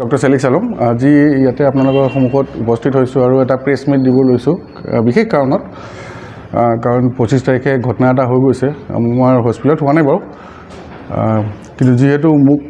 Doctor চেলিক চালম আজি ইয়াতে আপোনালোকৰ সন্মুখত উপস্থিত হৈছোঁ আৰু এটা প্ৰেছ মিট দিব লৈছোঁ বিশেষ কাৰণত কাৰণ 25 তাৰিখে ঘটনা এটা হৈ গৈছে আমাৰ হস্পিটেলত হোৱা নাই বাৰু কিন্তু যিহেতু মোক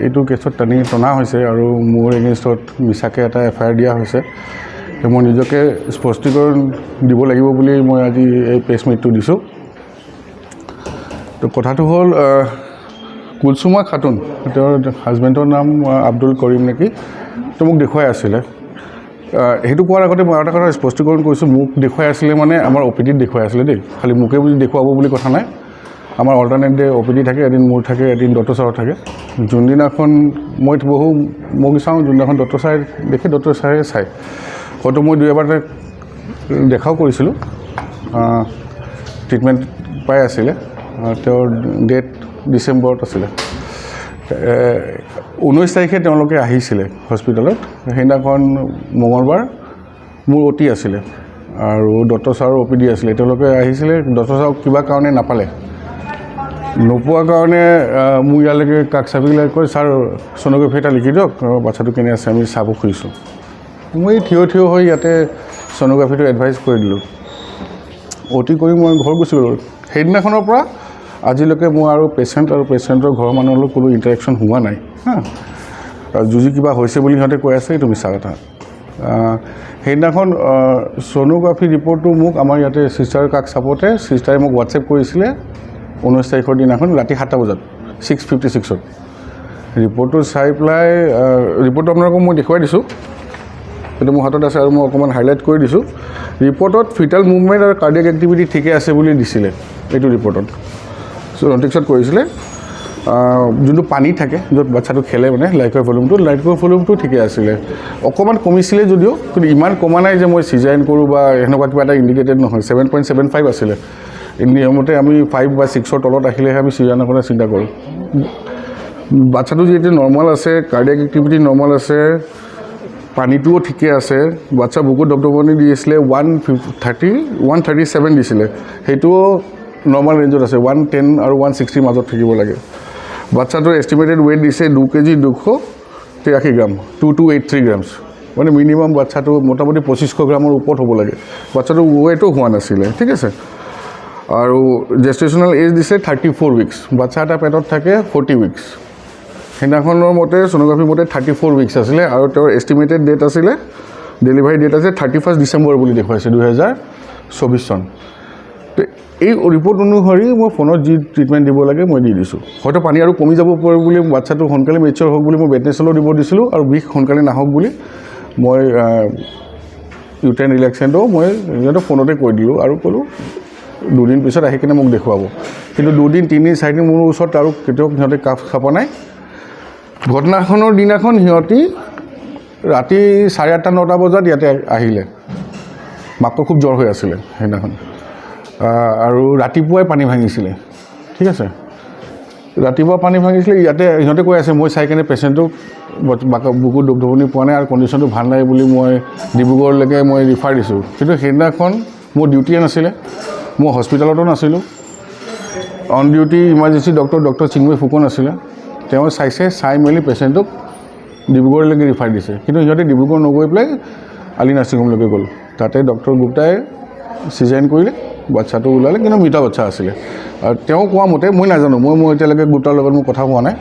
এইটো কেছত টনা হৈছে আৰু মোৰ এগেইনষ্টত মিছাকৈ এটা এফআইআৰ দিয়া হৈছে মই নিজকে স্পষ্টীকৰণ দিব লাগিব বুলি মই আজি এই প্ৰেছ মিটটো দিছোঁ তো কথাটো হ'ল কুলসুমা খাতুন তেওঁৰ হাজবেণ্ডৰ নাম আব্দুল কৰিম নেকি তো মোক দেখুৱাই আছিলে সেইটো কোৱাৰ আগতে মই এটা কথা স্পষ্টীকৰণ কৰিছোঁ মোক দেখুৱাই আছিলে মানে আমাৰ অপিডিত দেখুৱাই আছিলে দেই খালি মোকে বুলি দেখুৱাব বুলি কথা নাই আমাৰ অল্টাৰনেট ডে অপিডি থাকে এদিন মোৰ থাকে এদিন ডক্টৰ ছাৰৰ থাকে যোনদিনাখন মই মোক চাওঁ যোনদিনাখন ডক্টৰ ছাৰে দেখে ডক্টৰ ছাৰে চায় হয়তো মই 2 এবাৰ দেখাও কৰিছিলোঁ ট্ৰিটমেণ্ট পাই আছিলে তেওঁৰ ডেট ডিচেম্বৰত আছিলে 19 তাৰিখে তেওঁলোকে আহিছিলে হস্পিটেলত সেইদিনাখন মঙলবাৰ মোৰ অতি আছিলে আৰু ডক্টৰ ছাৰৰ অপিডি আছিলে তেওঁলোকে আহিছিলে ডক্টৰ ছাৰক কিবা কাৰণে নাপালে নোপোৱাৰ কাৰণে মোৰ ইয়ালৈকে কাষ চাপিলে কৈ ছাৰ ছ'ন'গ্ৰাফি এটা লিখি দিয়ক বাচ্চাটো কেনে আছে আমি চাব খুজিছোঁ মই থিয় হৈ ইয়াতে ছ'ন'গ্ৰাফিটো এডভাইচ কৰি দিলোঁ অতি কৰি মই ঘৰ গুচি গ'লোঁ সেইদিনাখনৰ পৰা আজিলৈকে মই আৰু পেচেণ্টৰ ঘৰৰ মানুহৰ লগত কোনো ইণ্টাৰেকশ্যন হোৱা নাই যুঁজি কিবা হৈছে বুলি সিহঁতে কৈ আছে এইটো মিছা কথা সেইদিনাখন ছ'ন'গ্ৰাফি ৰিপৰ্টটো মোক আমাৰ ইয়াতে চিষ্টাৰ কাষ চাপতে চিষ্টাৰে মোক হোৱাটছএপ কৰিছিলে 19 তাৰিখৰ দিনাখন ৰাতি 7টা বজাত 6:56ত ৰিপৰ্টটো চাই পেলাই ৰিপৰ্টটো আপোনালোকক মই দেখুৱাই দিছোঁ সেইটো মোৰ হাতত আছে আৰু মই অকণমান হাইলাইট কৰি দিছোঁ ৰিপৰ্টত ফিটাল মুভমেণ্ট আৰু কাৰ্ডিয়াক এক্টিভিটি ঠিকে আছে বুলি দিছিলে এইটো ৰিপৰ্টত ৰন্টিক্সত কৰিছিলে যোনটো পানী থাকে য'ত বাচ্চাটো খেলে মানে লাইটৰ ভলিউমটো ঠিকে আছিলে অকণমান কমিছিলে যদিও কিন্তু ইমান কমা নাই যে মই চিজাৰিন কৰোঁ বা সেনেকুৱা কিবা এটা ইণ্ডিকেটেড নহয় 7.75 আছিলে নিয়মতে আমি 5 বা 6ৰ তলত আহিলেহে আমি চিজাৰিনৰ কথা চিন্তা কৰোঁ বাচ্চাটো যিহেতু নৰ্মেল আছে কাৰ্ডিয়াক এক্টিভিটি নৰ্মেল আছে পানীটোও ঠিকে আছে বাচ্চা বুকুত দপদপনি দি আছিলে 137 দিছিলে সেইটোও নৰ্মেল ৰেঞ্জত আছে 110 আৰু 160 মাজত থাকিব লাগে বাচ্চাটোৰ এষ্টিমেটেড ৱেইট দিছে 2 কেজি 283 গ্ৰাম 2283 গ্ৰামছ মানে মিনিমাম বাচ্চাটো মোটামুটি 2500 গ্ৰামৰ ওপৰত হ'ব লাগে বাচ্চাটো ৱেইটো হোৱা নাছিলে ঠিক আছে আৰু জেষ্টেশ্যনেল এজ দিছে 34 উইকছ বাচ্চা এটা পেটত থাকে 40 উইকছ সেইদিনাখনৰ মতে ছ'ন'গ্ৰাফিৰ মতে 34 উইকছ আছিলে আৰু তেওঁৰ এষ্টিমেটেড ডেট আছিলে ডেলিভাৰী ডেট আছে 31 ডিচেম্বৰ বুলি দেখুৱাইছে 2024 চন তো এই ৰিপৰ্ট অনুসৰি মই ফোনত যি ট্ৰিটমেণ্ট দিব লাগে মই দি দিছোঁ হয়তো পানী আৰু কমি যাব পাৰে বুলি বাচ্চাটো সোনকালে মেচিয়ৰ হওক বুলি মই বেডনেছলো দিব দিছিলোঁ আৰু বিষ সোনকালে নাহক বুলি মই ইউটেন ৰিলেক্সেণ্টো মই সিহঁতক ফোনতে কৈ দিলোঁ আৰু ক'লোঁ 2 দিন পিছত আহি কিনে মোক দেখুৱাব কিন্তু 2 দিন 3 দিন 4 দিন মোৰ ওচৰত আৰু কেতিয়াও সিহঁতে কাষ খাপা নাই ঘটনাখনৰ দিনাখন সিহঁতি ৰাতি 8:30-9টা বজাত ইয়াতে আহিলে মাকৰ খুব জ্বৰ হৈ আছিলে সেইদিনাখন আৰু ৰাতিপুৱাই পানী ভাঙিছিলে ঠিক আছে ৰাতিপুৱা পানী ভাঙিছিলে ইয়াতে সিহঁতে কৈ আছে মই চাই কিনে পেচেণ্টটোক বুকুত দপদপনি পোৱা নাই আৰু কণ্ডিশ্যনটো ভাল নাই বুলি মই ডিব্ৰুগড়লৈকে মই ৰিফাৰ দিছোঁ কিন্তু সেইদিনাখন মোৰ ডিউটিয়ে নাছিলে মই হস্পিটেলতো নাছিলোঁ on duty emergency doctor Chinmoy Phukan আছিলে তেওঁ চাই মেলি পেচেণ্টটোক ডিব্ৰুগড়লৈকে ৰিফাৰ দিছে কিন্তু সিহঁতে ডিব্ৰুগড় নগৈ পেলাই আলি নাৰ্ছিং হোমলৈকে গ'ল তাতে ডক্টৰ গুপ্তাই চিজাৰিন কৰিলে বাচ্চাটো ওলালে কিন্তু মৃত বাচ্চা আছিলে আৰু তেওঁ কোৱা মতে মই নাজানো মই এতিয়ালৈকে গুপ্তাৰ লগত মোৰ কথা হোৱা নাই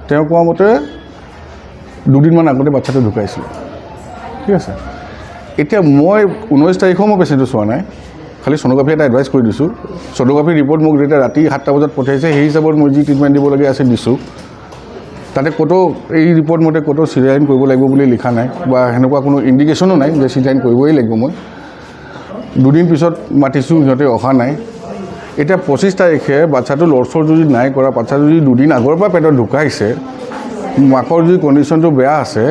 তেওঁ কোৱা মতে 2 দিনমান আগতে বাচ্চাটো ঢুকাইছিলে ঠিক আছে এতিয়া মই 19 তাৰিখেও মই পেচেণ্টটো চোৱা নাই খালি ছ'ন'গ্ৰাফি এটা এডভাইচ কৰি দিছোঁ ছ'ন'গ্ৰাফি ৰিপৰ্ট মোক যেতিয়া ৰাতি 7টা বজাত পঠাইছে সেই হিচাপত মই যি ট্ৰিটমেণ্ট দিব লাগে আছে দিছোঁ তাতে ক'তো এই ৰিপৰ্ট মতে ক'তো চিজাৰিন কৰিব লাগিব বুলি লিখা নাই বা সেনেকুৱা কোনো ইণ্ডিকেশ্যনো নাই যে চিজাৰিন কৰিবই লাগিব মই 2 দিন পিছত মাতিছোঁ সিহঁতে অহা নাই এতিয়া 25 তাৰিখে বাচ্চাটো লৰচৰ যদি নাই কৰা বাচ্চাটো যদি 2 দিন আগৰ পৰা পেটত ঢুকাইছে মাকৰ যদি কণ্ডিশ্যনটো বেয়া আছে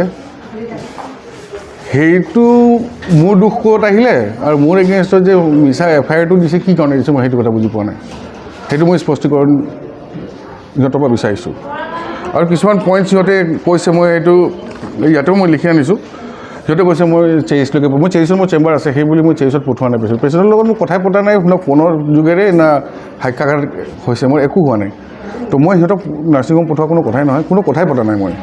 সেইটো মোৰ দুখ ক'ত আহিলে আৰু মোৰ এগেইনষ্টত যে মিছা এফআইআৰটো দিছে কি কাৰণে দিছে মই সেইটো কথা বুজি পোৱা নাই সেইটো মই স্পষ্টীকৰণ সিহঁতৰ পৰা বিচাৰিছোঁ আৰু কিছুমান পইণ্টছ সিহঁতে কৈছে মই এইটো ইয়াতেও মই লিখি আনিছোঁ সিহঁতে কৈছে মই চেৰিছলৈকে মই চেৰিছত মোৰ চেম্বাৰ আছে সেই বুলি মই চেৰিছত পঠোৱা নাই পেচেণ্টৰ লগত মই কথাই পতা নাই না ফোনৰ যোগেৰে না সাক্ষাৎকাৰ হৈছে মোৰ একো হোৱা নাই তো মই সিহঁতক নাৰ্ছিং হোম পঠোৱা কোনো কথাই নহয় কোনো কথাই পতা নাই মই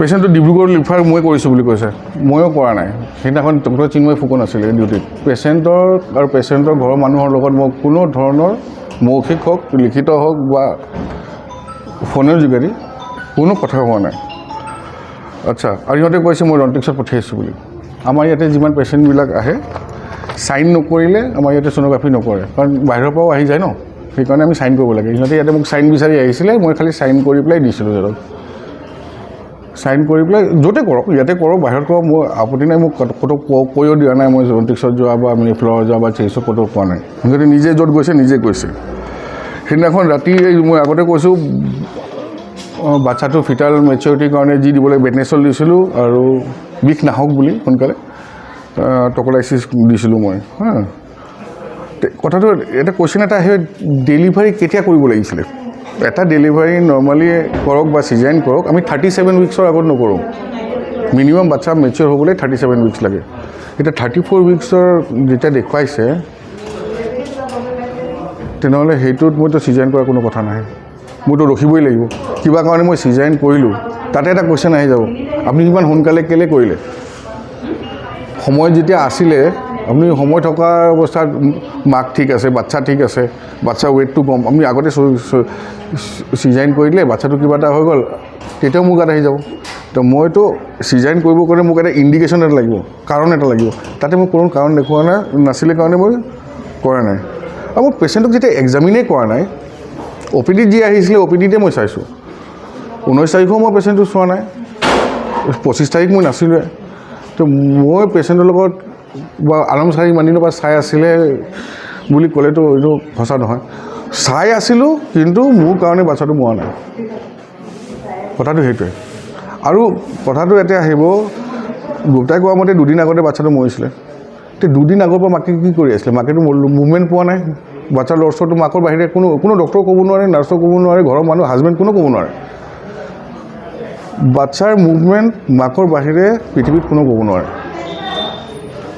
পেচেণ্টটো ডিব্ৰুগড় লিফাৰ মই কৰিছোঁ বুলি কৈছে, ময়ো কৰা নাই। সেইদিনাখন ডক্টৰ চিন্ময় ফুকন আছিলে ডিউটিত। পেচেণ্টৰ ঘৰৰ মানুহৰ লগত মই কোনো ধৰণৰ মৌখিক হওক, লিখিত হওক বা ফোনৰ যোগেদি কোনো কথা হোৱা নাই। আচ্ছা, আৰু সিহঁতে কৈছে মই ৰন্টিক্সত পঠিয়াইছোঁ বুলি। আমাৰ ইয়াতে যিমান পেচেণ্টবিলাক আহে চাইন নকৰিলে আমাৰ ইয়াতে ছ'ন'গ্ৰাফি নকৰে, কাৰণ বাহিৰৰ পৰাও আহি যায় ন, সেইকাৰণে আমি চাইন কৰিব লাগে। সিহঁতে ইয়াতে মোক চাইন বিচাৰি আহিছিলে, মই খালি চাইন কৰি পেলাই দিছিলোঁ সিহঁতক। চাইন কৰি পেলাই য'তে কৰক, ইয়াতে কৰক, বাহিৰত কৰক, মোৰ আপত্তি নাই। মোক ক'তো কৈও দিয়া নাই মই ৰন্টিক্সত যোৱা বা আমি ফ্ল'ৰত যোৱা বা চেইছত ক'তো পোৱা নাই। সিহঁতে নিজে য'ত গৈছে নিজে গৈছে। সেইদিনাখন ৰাতি মই আগতে কৈছোঁ বাচ্ছাটো ফিটাল মেচিউৰিটিৰ কাৰণে যি দিব লাগে বেটনেছল দিছিলোঁ আৰু বিষ নাহক বুলি সোনকালে টকলাইচিছ দিছিলোঁ মই। কথাটো এটা কুৱেশ্যন এটা আহে, ডেলিভাৰী কেতিয়া কৰিব লাগিছিলে? এটা ডেলিভাৰী নৰ্মেলি কৰক বা চিজাৰিন কৰক, আমি 37 উইক্সৰ আগত নকৰোঁ। মিনিমাম বাচ্চা মেচিয়ৰ হ'বলৈ 37 উইক্স লাগে। এতিয়া 34 উইক্সৰ যেতিয়া দেখুৱাইছে, তেনেহ'লে সেইটোত মইতো চিজাৰিন কৰাৰ কোনো কথা নাহে, মইতো ৰখিবই লাগিব। কিবা কাৰণে মই চিজাৰিন কৰিলোঁ, তাতে এটা কুৱেশ্যন আহি যাব, আপুনি ইমান সোনকালে কেলৈ কৰিলে? সময় যেতিয়া আছিলে, আপুনি সময় থকা অৱস্থাত মাক ঠিক আছে, বাচ্চা ঠিক আছে, বাচ্চাৰ ৱেইটটো কম, আপুনি আগতে চিজাৰিন কৰি দিলে, বাচ্চাটো কিবা এটা হৈ গ'ল, তেতিয়াও মোৰ গাত আহি যাব। তো মইতো চিজাৰিন কৰিবৰ কাৰণে মোক এটা ইণ্ডিকেশ্যন এটা লাগিব, কাৰণ এটা লাগিব। তাতে মই কোনো কাৰণ দেখুওৱা নাছিলে কাৰণে মই কৰা নাই। আৰু মই পেচেণ্টক যেতিয়া এক্সামিনেই কৰা নাই, OPD যি আহিছিলে OPDতে মই চাইছোঁ। 19 তাৰিখেও মই পেচেণ্টটো চোৱা নাই, 25 তাৰিখ মই নাছিলোঁৱে। তো মই পেচেণ্টৰ লগত বা আলম চাৰি ইমান দিনৰ পৰা চাই আছিলে বুলি ক'লেতো এইটো সঁচা নহয়। চাই আছিলোঁ, কিন্তু মোৰ কাৰণে বাচ্চাটো মৰা নাই। কথাটো সেইটোৱে। আৰু কথাটো এতিয়া আহিব, গুপ্তাই কোৱা মতে 2 দিন আগতে বাচ্চাটো মৰিছিলে। তো 2 দিন আগৰ পৰা মাকে কি কৰি আছিলে? মাকেতো মুভমেণ্ট পোৱা নাই। বাচ্চাৰ লৰচৰটো মাকৰ বাহিৰে কোনো ডক্টৰ ক'ব নোৱাৰে, নাৰ্ছো ক'ব নোৱাৰে, ঘৰৰ মানুহ হাজবেণ্ড কোনো ক'ব নোৱাৰে। বাচ্চাৰ মুভমেণ্ট মাকৰ বাহিৰে পৃথিৱীত কোনো ক'ব নোৱাৰে।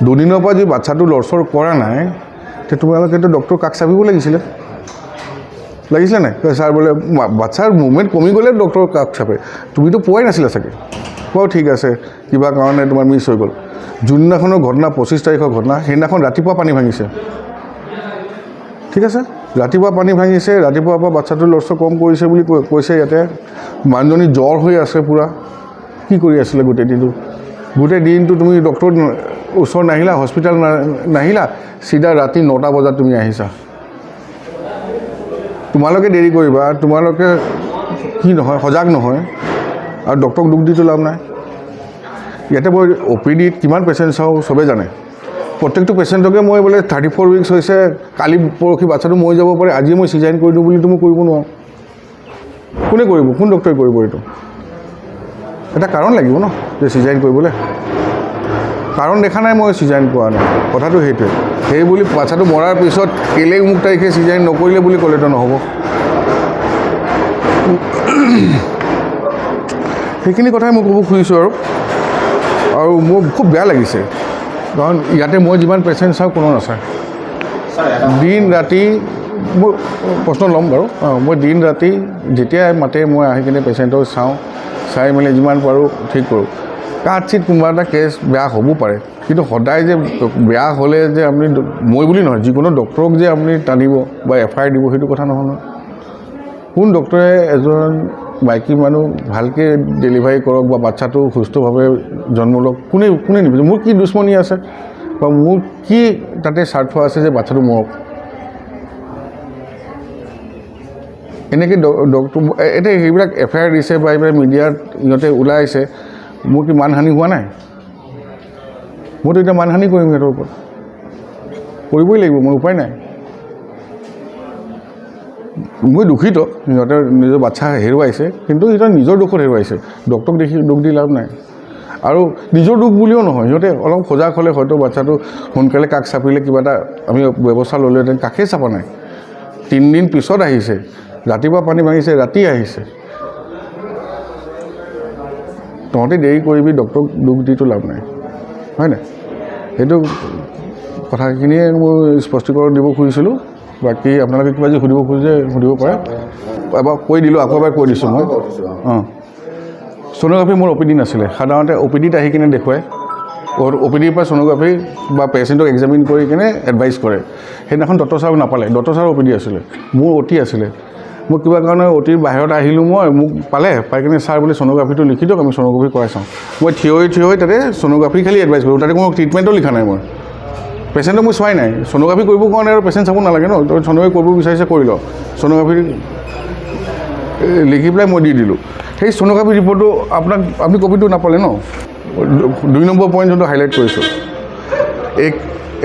2 দিনৰ পৰা যদি বাচ্চাটো লৰচৰ কৰা নাই, তেতিয়া তোমালোকেতো ডক্টৰ কাষ চাপিব লাগিছিলে নাই? ছাৰ বোলে বাচ্চাৰ মুভমেণ্ট কমি গ'লে ডক্টৰ কাষ চাপে, তুমিতো পোৱাই নাছিলা চাগে। বাৰু ঠিক আছে, কিবা কাৰণে তোমাৰ মিছ হৈ গ'ল। যোনদিনাখনৰ ঘটনা 25 তাৰিখৰ ঘটনা, সেইদিনাখন ৰাতিপুৱা পানী ভাঙিছে, ঠিক আছে? ৰাতিপুৱা পানী ভাঙিছে, ৰাতিপুৱাৰ পৰা বাচ্চাটো লৰচৰ কম কৰিছে বুলি কৈছে ইয়াতে। মানুহজনী জ্বৰ হৈ আছে পূৰা। কি কৰি আছিলে গোটেই দিনটো? গোটেই দিনটো তুমি ডক্টৰ ওচৰত নাহিলা, হস্পিটেল নাহিলা, চিধা ৰাতি 9টা বজাত তুমি আহিছা। তোমালোকে দেৰি কৰিবা, তোমালোকে কি নহয়, সজাগ নহয়, আৰু ডক্টৰক দুখ দিটো লাভ নাই। ইয়াতে মই OPDত কিমান পেচেণ্ট চাওঁ চবেই জানে। প্ৰত্যেকটো পেচেণ্টকে মই বোলে 34 উইক্স হৈছে, কালি পৰহি বাচ্চাটো মৰি যাব পাৰে, আজি মই চিজাৰিন কৰি দিওঁ বুলিতো মই কৰিব নোৱাৰোঁ। কোনে কৰিব? কোন ডক্টৰে কৰিব? এইটো এটা কাৰণ লাগিব ন, যে চিজাৰিন কৰিবলৈ। কাৰণ দেখা নাই মই চিজাৰিন কৰা নাই, কথাটো সেইটোৱে। সেই বুলি বাচ্চাটো মৰাৰ পিছত কেলেই মোক তাৰিখে চিজাৰিন নকৰিলে বুলি ক'লেতো নহ'ব। সেইখিনি কথাই মই ক'ব খুজিছোঁ। আৰু মোৰ খুব বেয়া লাগিছে, কাৰণ ইয়াতে মই যিমান পেচেণ্ট চাওঁ কোনো নাচায়। দিন ৰাতি মই প্ৰশ্ন ল'ম বাৰু। মই দিন ৰাতি যেতিয়াই মাতে মই আহি কিনে পেচেণ্টক চাওঁ, চাই মেলি যিমান পাৰোঁ ঠিক কৰোঁ। কাটচিত কোনোবা এটা কেছ বেয়া হ'ব পাৰে, কিন্তু সদায় যে বেয়া হ'লে যে আপুনি, মই বুলি নহয়, যিকোনো ডক্টৰক যে আপুনি টানিব বা FIR দিব, সেইটো কথা নহয় নহয়। কোন ডক্টৰে এজন মাইকী মানুহ ভালকৈ ডেলিভাৰী কৰক বা বাচ্চাটো সুস্থভাৱে জন্ম লওক, কোনে নিবিচাৰে? মোৰ কি দুশ্মনী আছে বা মোৰ কি তাতে স্বাৰ্থ আছে যে বাচ্চাটো মৰক? এনেকৈ ডক্টৰ এতিয়া সেইবিলাক FIR দিছে বা এইবিলাক মিডিয়াত সিহঁতে ওলাইছে, মোৰ কি মানহানি হোৱা নাই? মইতো এতিয়া মানহানি কৰিম সিহঁতৰ ওপৰত, কৰিবই লাগিব, মোৰ উপায় নাই। মই দুখিত, সিহঁতে নিজৰ বাচ্চা হেৰুৱাইছে, কিন্তু সিহঁতে নিজৰ দুখত হেৰুৱাইছে, ডক্টৰক দুখ দি লাভ নাই। আৰু নিজৰ দুখ বুলিও নহয়, সিহঁতে অলপ সজাগ হ'লে হয়তো বাচ্চাটো সোনকালে কাষ চাপিলে কিবা এটা আমি ব্যৱস্থা ল'লোহেঁতেন। কাষেই চাপা নাই, 3 দিন পিছত আহিছে, ৰাতিপুৱা পানী ভাঙিছে, ৰাতি আহিছে। তহঁতে দেৰি কৰিবি, ডক্টৰক দুখ দিটো লাভ নাই, হয় নাই? সেইটো কথাখিনিয়ে মই স্পষ্টীকৰণ দিব খুজিছিলোঁ। বাকী আপোনালোকে কিবা যদি সুধিব খোজে সুধিব পাৰে। এবাৰ কৈ দিলোঁ, আকৌ এবাৰ কৈ দিছোঁ মই। চ' ছ'ন'গ্ৰাফি মোৰ অ' পি ডি নাছিলে সাধাৰণতে অ' পি ডিত আহি কিনে দেখুৱাই অ' পি ডিৰ পৰা ছ'ন'গ্ৰাফি বা পেচেণ্টক এক্সামিন কৰি কিনে এডভাইচ কৰে সেইদিনাখন ডক্টৰ ছাৰক নাপালে ডক্টৰ ছাৰৰ অ' পি ডি আছিলে মোৰ অ' টি আছিলে মই কিবা কাৰণে অ' টিৰ বাহিৰত আহিলোঁ মই মোক পাই কিনে ছাৰ বুলি ছ'ন'গ্ৰাফিটো লিখি দিয়ক আমি ছ'ন'গ্ৰাফি কৰাই চাওঁ মই থিয় হৈ তাতে ছ'ন'গ্ৰাফি খালি এডভাইচ কৰোঁ তাতে কোনো ট্ৰিটমেণ্টো লিখা নাই মই পেচেণ্টক মই চোৱাই নাই ছ'ন'গ্ৰাফি কৰিবৰ কাৰণে আৰু পেচেণ্ট চাব নালাগে ন তই ছ'ন'গ্ৰাফি কৰিব বিচাৰিছে কৰি ল ছ'ন'গ্ৰাফি লিখি পেলাই মই দি দিলোঁ সেই ছ'ন'গ্ৰাফি ৰিপৰ্টটো আপোনাক আপুনি কপিটো নাপালে ন 2 নম্বৰ পইণ্ট যোনটো হাইলাইট কৰিছোঁ এক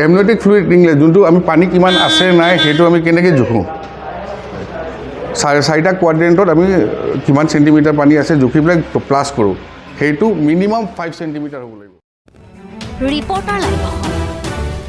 এমনিয়টিক ফ্লুইড ইংলিছ যোনটো আমি পানী কিমান আছে নাই সেইটো আমি কেনেকৈ জোখোঁ 4টা কোৱাড্ৰেণ্টত আমি কিমান চেণ্টিমিটাৰ পানী আছে জুখি পেলাই প্লাছ কৰোঁ সেইটো মিনিমাম 5 চেণ্টিমিটাৰ হ'ব লাগিব ৰিপৰ্টাৰ লাইভ